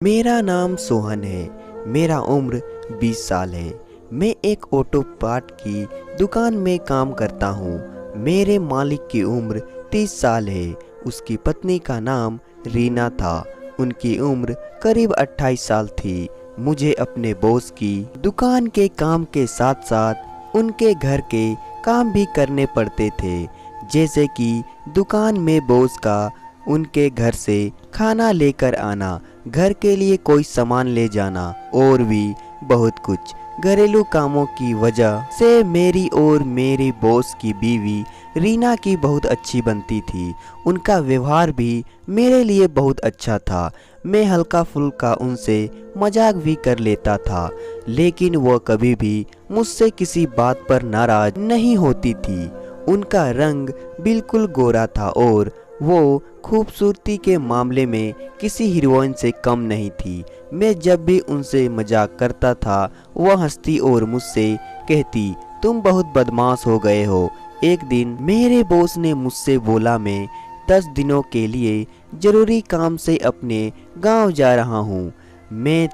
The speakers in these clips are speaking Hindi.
मेरा नाम सोहन है। मेरा उम्र 20 साल है। मैं एक ऑटो पार्ट की दुकान में काम करता हूँ। मेरे मालिक की उम्र 30 साल है। उसकी पत्नी का नाम रीना था। उनकी उम्र करीब 28 साल थी। मुझे अपने बॉस की दुकान के काम के साथ साथ उनके घर के काम भी करने पड़ते थे, जैसे कि दुकान में बॉस का उनके घर से खाना लेकर आना, घर के लिए कोई सामान ले जाना और भी बहुत कुछ। घरेलू कामों की वजह से मेरी और मेरे बॉस की बीवी रीना की बहुत अच्छी बनती थी। उनका व्यवहार भी मेरे लिए बहुत अच्छा था। मैं हल्का फुल्का उनसे मजाक भी कर लेता था, लेकिन वह कभी भी मुझसे किसी बात पर नाराज नहीं होती थी। उनका रंग बिल्कुल गोरा था और वो खूबसूरती के मामले में किसी हीरोइन से कम नहीं थी। मैं जब भी उनसे मजाक करता था, वह हंसती और मुझसे कहती, तुम बहुत बदमाश हो गए हो। एक दिन मेरे बॉस ने मुझसे बोला, मैं 10 दिनों के लिए जरूरी काम से अपने गांव जा रहा हूँ।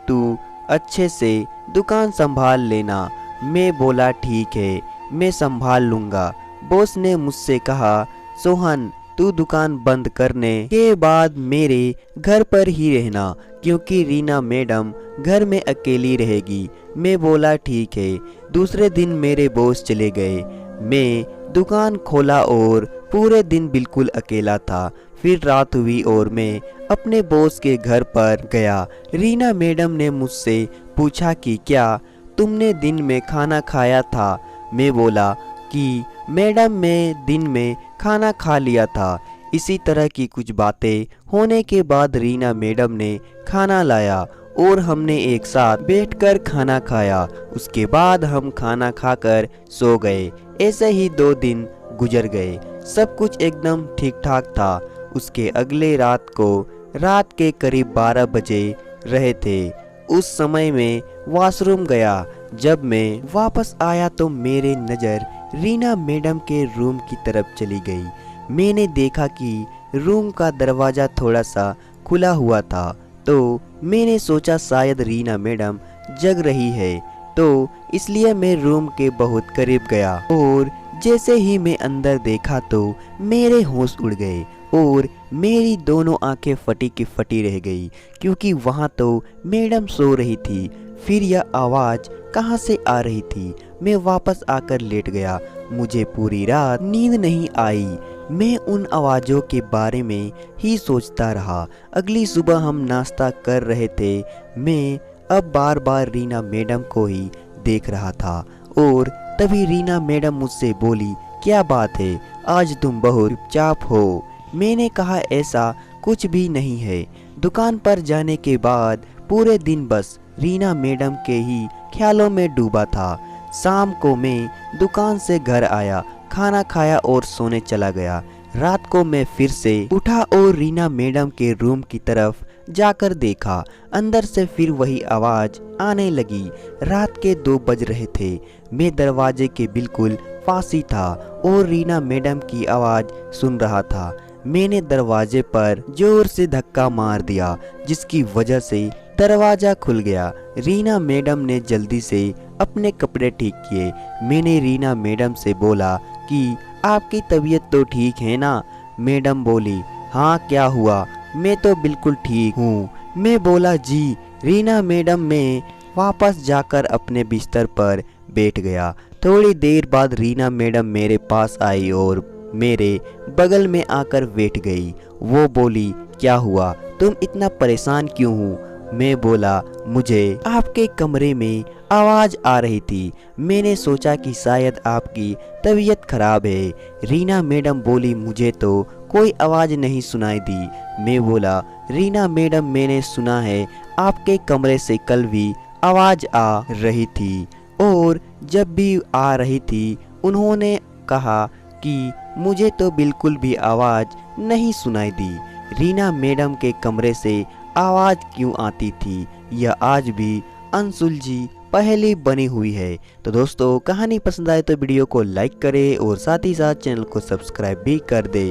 तू अच्छे से दुकान संभाल लेना। मैं बोला, ठीक है, मैं संभाल लूँगा। बॉस ने मुझसे कहा, सोहन, तू दुकान बंद करने के बाद मेरे घर पर ही रहना, क्योंकि रीना मैडम घर में अकेली रहेगी। मैं बोला, ठीक है। दूसरे दिन मेरे बॉस चले गए। मैं दुकान खोला और पूरे दिन बिल्कुल अकेला था। फिर रात हुई और मैं अपने बॉस के घर पर गया। रीना मैडम ने मुझसे पूछा कि क्या तुमने दिन में खाना खाया था। मैं बोला कि मैडम, मैं दिन में खाना खा लिया था। इसी तरह की कुछ बातें होने के बाद रीना मैडम ने खाना लाया और हमने एक साथ बैठकर खाना खाया। उसके बाद हम खाना खाकर सो गए। ऐसे ही 2 दिन गुजर गए। सब कुछ एकदम ठीक ठाक था। उसके अगले रात के करीब 12 बजे रहे थे। उस समय में वॉशरूम गया। जब मैं वापस आया तो मेरी नज़र रीना मैडम के रूम की तरफ चली गई। मैंने देखा कि रूम का दरवाज़ा थोड़ा सा खुला हुआ था, तो मैंने सोचा शायद रीना मैडम जग रही है, तो इसलिए मैं रूम के बहुत करीब गया और जैसे ही मैं अंदर देखा तो मेरे होश उड़ गए और मेरी दोनों आंखें फटी की फटी रह गई, क्योंकि वहाँ तो मैडम सो रही थी। फिर यह आवाज़ कहाँ से आ रही थी। मैं वापस आकर लेट गया। मुझे पूरी रात नींद नहीं आई। मैं उन आवाज़ों के बारे में ही सोचता रहा। अगली सुबह हम नाश्ता कर रहे थे। मैं अब बार बार रीना मैडम को ही देख रहा था और तभी रीना मैडम मुझसे बोली, क्या बात है, आज तुम बहुत चुपचाप हो। मैंने कहा, ऐसा कुछ भी नहीं है। दुकान पर जाने के बाद पूरे दिन बस रीना मैडम के ही ख्यालों में डूबा था। शाम को मैं दुकान से घर आया, खाना खाया और सोने चला गया। रात को मैं फिर से उठा और रीना मैडम के रूम की तरफ जाकर देखा। अंदर से फिर वही आवाज़ आने लगी। रात के 2 बज रहे थे। मैं दरवाजे के बिल्कुल पास ही था और रीना मैडम की आवाज़ सुन रहा था। मैंने दरवाजे पर जोर से धक्का मार दिया, जिसकी वजह से दरवाज़ा खुल गया। रीना मैडम ने जल्दी से अपने कपड़े ठीक किए। मैंने रीना मैडम से बोला कि आपकी तबीयत तो ठीक है ना। मैडम बोली, हाँ, क्या हुआ, मैं तो बिल्कुल ठीक हूँ। मैं बोला, जी। रीना मैडम, मैं वापस जाकर अपने बिस्तर पर बैठ गया। थोड़ी देर बाद रीना मैडम मेरे पास आई और मेरे बगल में आकर बैठ गई। वो बोली, क्या हुआ, तुम इतना परेशान क्यों हो। मैं बोला, मुझे आपके कमरे में आवाज़ आ रही थी। मैंने सोचा कि शायद आपकी तबीयत खराब है। रीना मैडम बोली, मुझे तो कोई आवाज़ नहीं सुनाई दी। मैं बोला, रीना मैडम, मैंने सुना है आपके कमरे से कल भी आवाज़ आ रही थी और जब भी आ रही थी उन्होंने कहा कि मुझे तो बिल्कुल भी आवाज़ नहीं सुनाई दी। रीना मैडम के कमरे से आवाज़ क्यों आती थी, यह आज भी अनसुलझी पहेली बनी हुई है। तो दोस्तों, कहानी पसंद आए तो वीडियो को लाइक करें और साथ ही साथ चैनल को सब्सक्राइब भी कर दे।